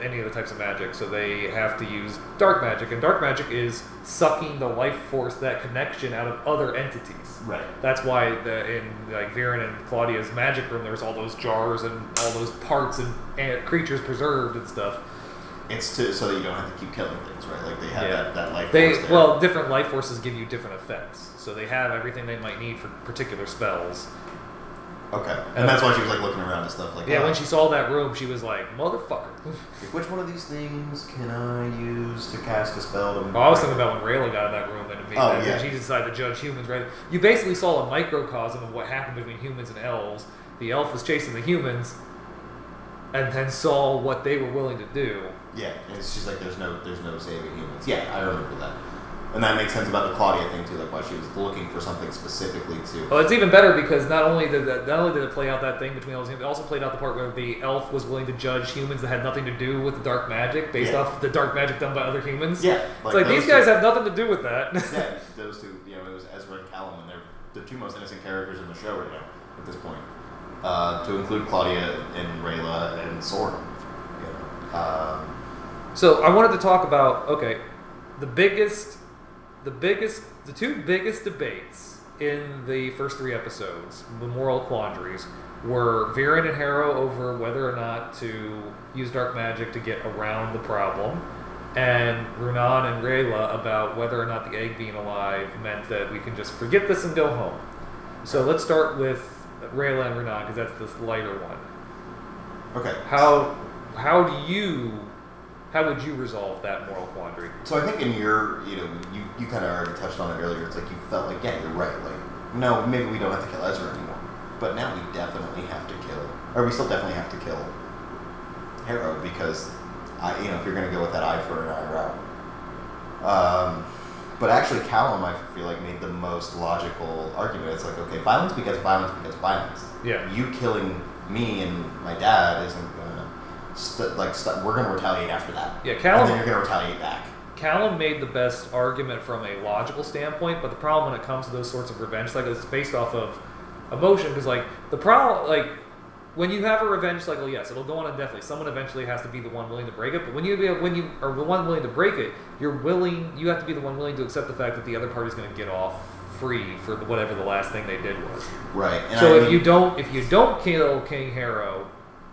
any of the types of magic, so they have to use dark magic, and dark magic is sucking the life force, that connection, out of other entities. Right. That's why in Viren and Claudia's magic room, there's all those jars and all those parts and creatures preserved and stuff. It's so that you don't have to keep killing things, right? Like they have that life force there. Well, different life forces give you different effects, so they have everything they might need for particular spells. Okay, and that's why she was like looking around and stuff like that. Yeah, when she saw that room, she was like, "Motherfucker!" Which one of these things can I use to cast a spell? I was thinking about when Rayla got in that room and when she decided to judge humans. Right? You basically saw a microcosm of what happened between humans and elves. The elf was chasing the humans, and then saw what they were willing to do. Yeah, and it's just like there's no saving humans. Yeah, I remember that. And that makes sense about the Claudia thing too, like why she was looking for something specifically to. Well, it's even better because not only did it play out that thing between elves and humans, it also played out the part where the elf was willing to judge humans that had nothing to do with the dark magic, based off the dark magic done by other humans. Yeah, it's like these guys have nothing to do with that. Yeah, those two. It was Ezra and Callum, and they're the two most innocent characters in the show right now at this point. To include Claudia and Rayla and Soren. So I wanted to talk about the two biggest debates in the first 3 episodes, the moral quandaries, were Viren and Harrow over whether or not to use dark magic to get around the problem, and Runan and Rayla about whether or not the egg being alive meant that we can just forget this and go home. So let's start with Rayla and Runan because that's the lighter one. Okay. How would you resolve that moral quandary? So I think in your, you kind of already touched on it earlier. It's like you felt like, yeah, you're right. Like, no, maybe we don't have to kill Ezra anymore. But now we definitely have to we still definitely have to kill Harrow because, if you're going to go with that eye for an eye route. But actually Callum, I feel like, made the most logical argument. It's like, okay, violence because violence because violence. Yeah. You killing me and my dad isn't going to... we're going to retaliate after that. Yeah, Callum. And then you're going to retaliate back. Callum made the best argument from a logical standpoint, but the problem when it comes to those sorts of revenge cycles is based off of emotion. Because, the problem, when you have a revenge cycle, yes, it'll go on indefinitely. Someone eventually has to be the one willing to break it. But when you are the one willing to break it, you have to be the one willing to accept the fact that the other party's going to get off free for whatever the last thing they did was. Right. And So if you don't kill King Harrow,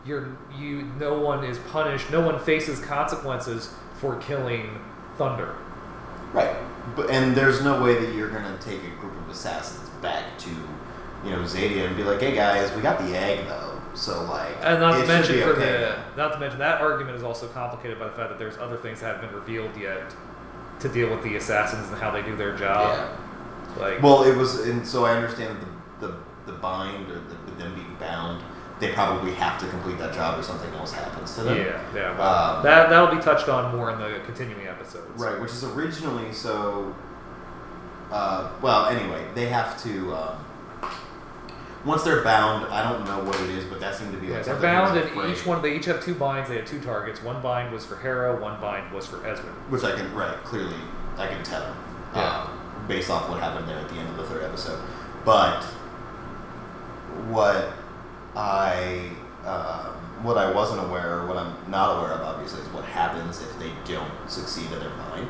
no one is punished. No one faces consequences for killing Thunder. Right. And there's no way that you're gonna take a group of assassins back to, Zadia and be like, hey guys, we got the egg though. So like, and not to mention that argument is also complicated by the fact that there's other things that haven't been revealed yet to deal with the assassins and how they do their job. Yeah. Like, well, it was, and so I understand that the bind or them being bound, they probably have to complete that job or something else happens to them. Yeah. That'll be touched on more in the continuing episodes. Right, which is originally so. Well, anyway, they have to. Once they're bound, I don't know what it is, but that seemed to be like they're bound, and they each have 2 binds. They had 2 targets. 1 bind was for Harrow. 1 bind was for Ezra. Which I can clearly I can tell, based off what happened there at the end of the 3rd episode. But what I wasn't aware, or what I'm not aware of, obviously, is what happens if they don't succeed in their bind.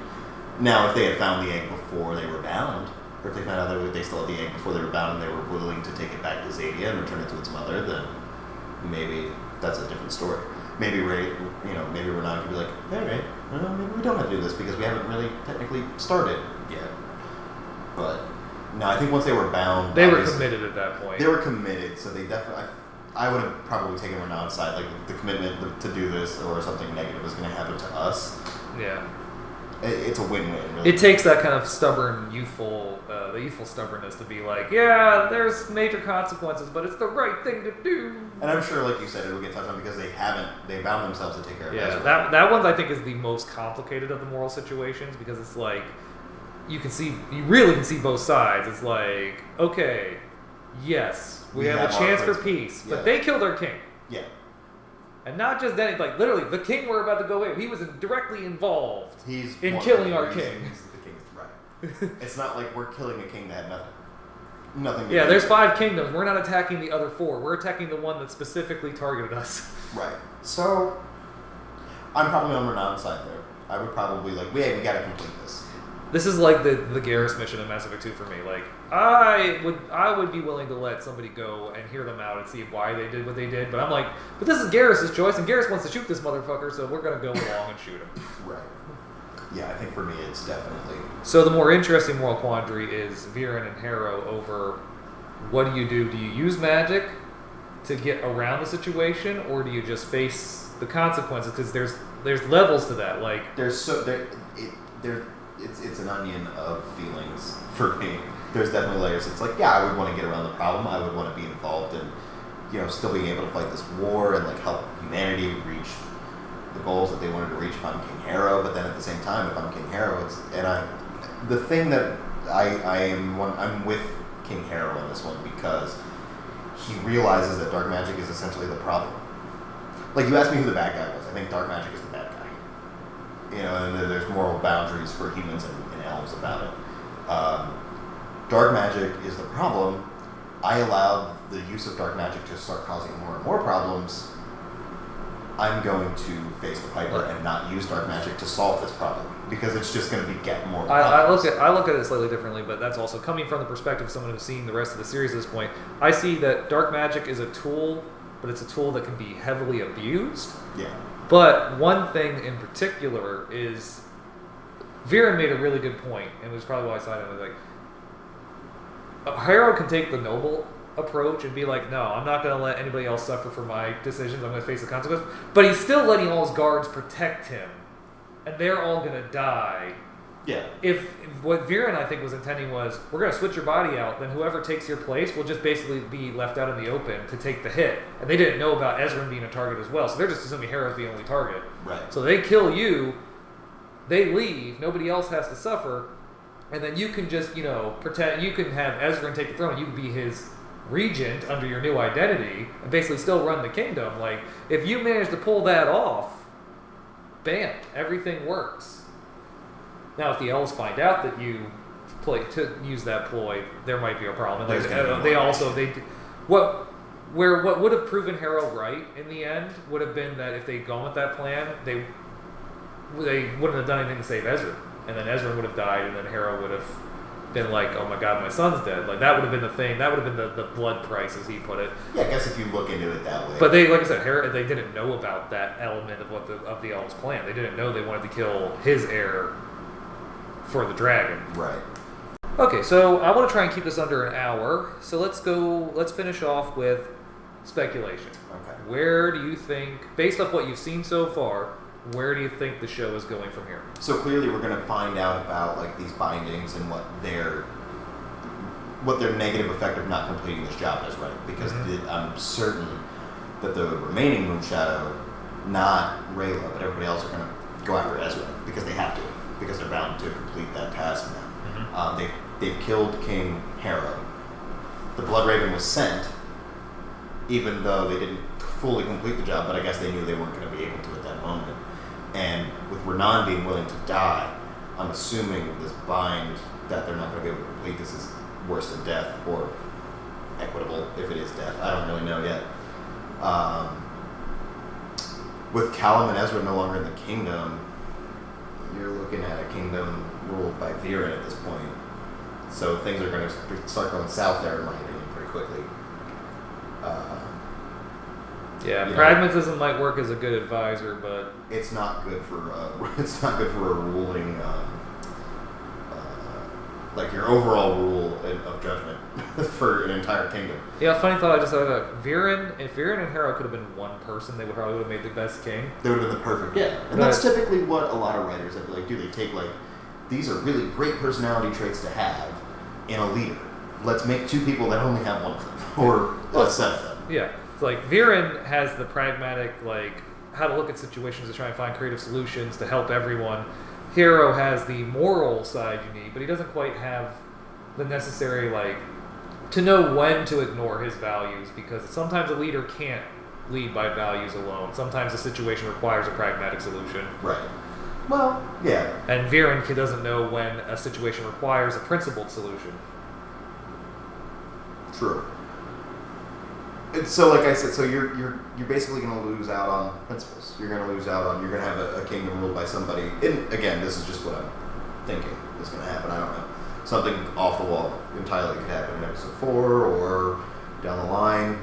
Now, if they had found the egg before they were bound, or if they found out that they still had the egg before they were bound and they were willing to take it back to Zadia and return it to its mother, then maybe that's a different story. Maybe maybe Renan could be like, hey, Ray, maybe we don't have to do this because we haven't really technically started yet. But no, I think once they were bound, they were committed at that point. They were committed, so they definitely. I would have probably taken Renan's side, like the commitment to do this, or something negative is going to happen to us. Yeah. It's a win-win, really. It takes that kind of stubborn, youthful stubbornness to be like, yeah, there's major consequences, but it's the right thing to do. And I'm sure, like you said, it'll get touched on because they bound themselves to take care of Ezra. that one I think is the most complicated of the moral situations because it's like, you really can see both sides. It's like, okay, yes, we have a chance for peace, but they killed our king. Yeah. And not just that, like literally, the king we're about to go in, he was directly involved in killing our king. The king's right. It's not like we're killing a king that had nothing to do. Yeah, there's 5 kingdoms. We're not attacking the other 4. We're attacking the one that specifically targeted us. Right. So, I'm probably on Renan's side there. I would probably we gotta complete this. This is like the Garrus mission in Mass Effect 2 for me. Like, I would be willing to let somebody go and hear them out and see why they did what they did, but I'm like, but this is Garrus' choice, and Garrus wants to shoot this motherfucker, so we're gonna go along and shoot him. Right. Yeah, I think for me it's definitely. So the more interesting moral quandary is Viren and Harrow over what do you do? Do you use magic to get around the situation, or do you just face the consequences? Because there's levels to that. Like it's an onion of feelings for me. There's definitely layers. It's like, yeah, I would want to get around the problem. I would want to be involved in, still being able to fight this war and help humanity reach the goals that they wanted to reach if I'm King Harrow. But then at the same time, if I'm King Harrow, the thing that I'm with King Harrow in this one because he realizes that dark magic is essentially the problem. Like, you asked me who the bad guy was. I think dark magic is the bad guy. And there's moral boundaries for humans and elves about it. Dark magic is the problem. I allowed the use of dark magic to start causing more and more problems. I'm going to face the piper and not use dark magic to solve this problem because it's just going to beget more problems. I look at it slightly differently, but that's also coming from the perspective of someone who's seen the rest of the series at this point. I see that dark magic is a tool, but it's a tool that can be heavily abused. Yeah. But one thing in particular is Viren made a really good point, and it was probably why I sided with Harrow can take the noble approach and be like, no, I'm not going to let anybody else suffer for my decisions. I'm going to face the consequences. But he's still letting all his guards protect him, and they're all going to die. Yeah. If what Viren, I think, was intending was, we're going to switch your body out, then whoever takes your place will just basically be left out in the open to take the hit. And they didn't know about Ezra being a target as well, so they're just assuming Harrow's the only target. Right. So they kill you, they leave, nobody else has to suffer, and then you can just, pretend, you can have Ezra take the throne, you can be his regent under your new identity, and basically still run the kingdom. Like, if you manage to pull that off, bam, everything works. Now, if the elves find out that you use that ploy, there might be a problem. And what would have proven Harrow right in the end would have been that if they'd gone with that plan, they wouldn't have done anything to save Ezra, and then Ezra would have died, and then Harrow would have been like, oh my god, my son's dead. Like that would have been the thing. That would have been the blood price, as he put it. Yeah, I guess if you look into it that way. But they, like I said, they didn't know about that element of what the elves' plan. They didn't know they wanted to kill his heir for the dragon. Right. Okay, so I want to try and keep this under an hour. So let's finish off with speculation. Okay. Where do you think, based off what you've seen so far, where do you think the show is going from here? So clearly we're going to find out about like these bindings and what their negative effect of not completing this job is, right? Because I'm certain that the remaining Moonshadow, not Rayla, but everybody else are going to go after Ezra because they have to, because they're bound to complete that task now. They've killed King Harrow. The Blood Raven was sent, even though they didn't fully complete the job, but I guess they knew they weren't going to be able to at that moment. And with Renan being willing to die, I'm assuming with this bind that they're not going to be able to complete this is worse than death, or equitable if it is death. I don't really know yet. With Callum and Ezra no longer in the kingdom, you're looking at a kingdom ruled by Viren at this point. So things are going to start going south there, in my opinion, pretty quickly. Pragmatism might work as a good advisor, but it's not good for a ruling, like your overall rule of judgment for an entire kingdom. Yeah, funny thought I just had about Viren. If Viren and Harrow could have been one person, they would probably have made the best king. They would have been the perfect. Yeah, and that's typically what a lot of writers, I feel like, do. They take like, these are really great personality traits to have in a leader. Let's make two people that only have one of them, or a set of them. Yeah. Like, Viren has the pragmatic, like, how to look at situations to try and find creative solutions to help everyone. Hero has the moral side you need, but he doesn't quite have the necessary, like, to know when to ignore his values, because sometimes a leader can't lead by values alone. Sometimes a situation requires a pragmatic solution. Right. Well, yeah. And Viren doesn't know when a situation requires a principled solution. True. So, like I said, so you're basically going to lose out on principles. You're going to have a kingdom ruled by somebody. And again, this is just what I'm thinking is going to happen. I don't know. Something off the wall entirely could happen in episode 4 or down the line.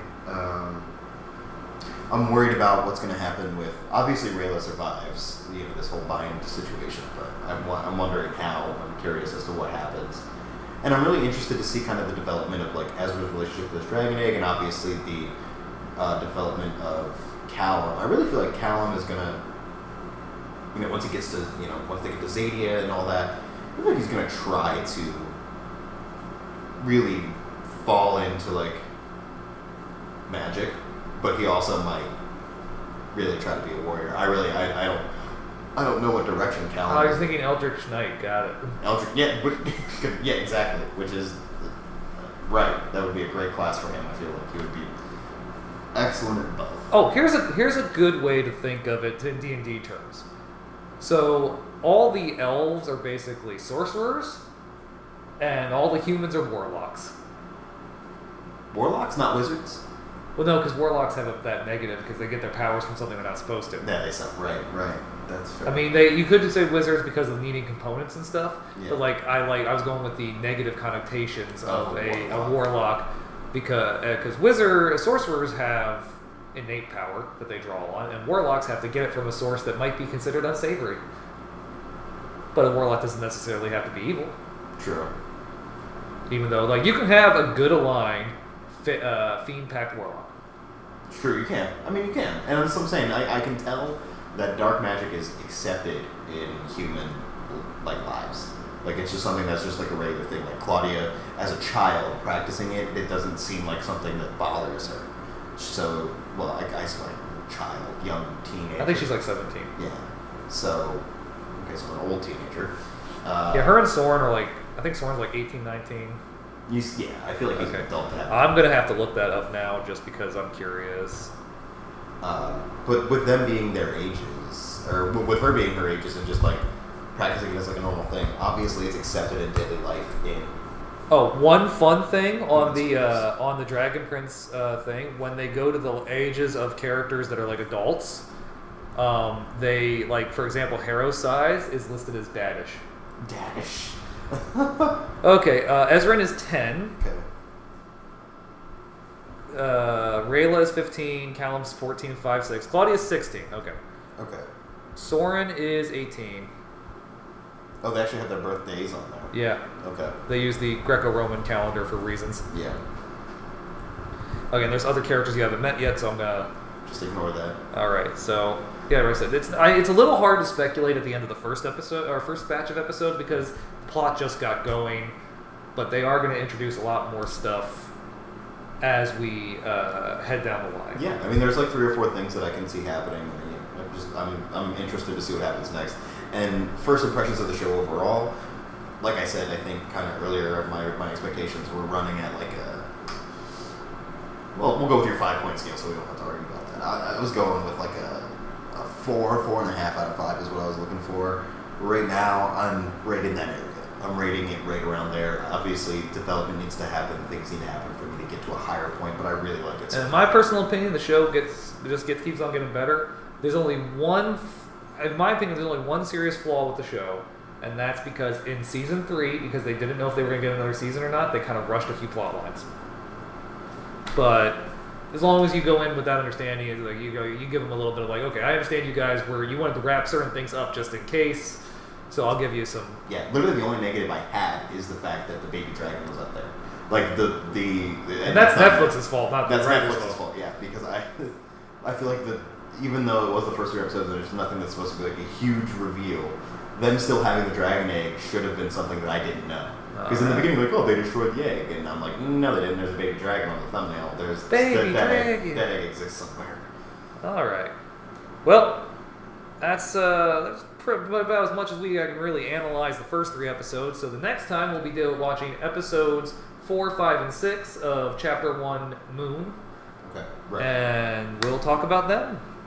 I'm worried about what's going to happen with. Obviously, Rayla survives this whole bind situation, but I'm wondering how. I'm curious as to what happens. And I'm really interested to see kind of the development of like Ezra's relationship with this dragon egg, and obviously the development of Callum. I really feel like Callum is gonna, once he gets to, once they get to Zadia and all that, I feel like he's gonna try to really fall into like magic, but he also might really try to be a warrior. I don't know what direction Callum. I was thinking Eldritch Knight. Got it. Eldritch, yeah, exactly. Which is right. That would be a great class for him. I feel like he would be excellent at both. Oh, here's a good way to think of it in D&D terms. So all the elves are basically sorcerers, and all the humans are warlocks. Warlocks, not wizards. Well, no, because warlocks have that negative because they get their powers from something they're not supposed to. Yeah, they sound right. That's fair. I mean, you could just say wizards because of needing components and stuff, but I was going with the negative connotations of a warlock because sorcerers have innate power that they draw on, and warlocks have to get it from a source that might be considered unsavory. But a warlock doesn't necessarily have to be evil. True. Even though, you can have a good aligned fiend-packed warlock. It's true, you can. I mean, you can. And that's what I'm saying. I can tell that dark magic is accepted in human lives. Like, it's just something that's just like a regular thing. Like Claudia, as a child practicing it, it doesn't seem like something that bothers her. So, I guess child, young teenager. I think she's like 17. Yeah. So an old teenager. Her and Soren are I think Soren's 18, 19. I feel like he's an adult to have. I'm going to have to look that up now just because I'm curious. But with them being their ages, or with her being her ages and just practicing it as a normal thing, obviously it's accepted in daily life one fun thing on the Dragon Prince thing, when they go to the ages of characters that are adults, they for example, Harrow's size is listed as daddish. Daddish. Okay, Ezrin is 10. Okay. Rayla is 15. Callum's 14, 5, 6. Claudia's 16. Okay. Okay. Soren is 18. Oh, they actually have their birthdays on there. Yeah. Okay. They use the Greco-Roman calendar for reasons. Yeah. Okay, and there's other characters you haven't met yet, so I'm gonna just ignore that. All right. So yeah, like I said, it's a little hard to speculate at the end of the first episode or first batch of episodes because the plot just got going, but they are going to introduce a lot more stuff as we head down the line. Yeah, I mean, there's like 3 or 4 things that I can see happening. I'm interested to see what happens next. And first impressions of the show overall, like I said, I think kind of earlier, my expectations were running at like a. Well, we'll go with your 5-point scale, so we don't have to argue about that. I was going with like a 4.5 out of 5 is what I was looking for. Right now, I'm right in that area. I'm rating it right around there. Obviously, development needs to happen. Things need to happen for me to get to a higher point, but I really like it. In my personal opinion, the show keeps on getting better. There's only one, in my opinion, there's only one serious flaw with the show, and that's because in season 3, because they didn't know if they were going to get another season or not, they kind of rushed a few plot lines. But as long as you go in with that understanding, it's like you give them a little bit of like, okay, I understand you guys where you wanted to wrap certain things up just in case, so I'll give you some. Yeah, literally the only negative I had is the fact that the baby dragon was up there. Like and that's Netflix's fault, not the writer's fault. Yeah, because I feel like even though it was the first 3 episodes, there's nothing that's supposed to be like a huge reveal. Them still having the dragon egg should have been something that I didn't know. Because in the beginning, like, oh, they destroyed the egg, and I'm like, no, they didn't. There's a baby dragon on the thumbnail. There's baby dragon. That egg exists somewhere. All right. Well, that's about as much as we can really analyze the first 3 episodes. So the next time we'll be watching episodes 4, 5, and 6 of Chapter 1, Moon. Okay. Right. And we'll talk about them.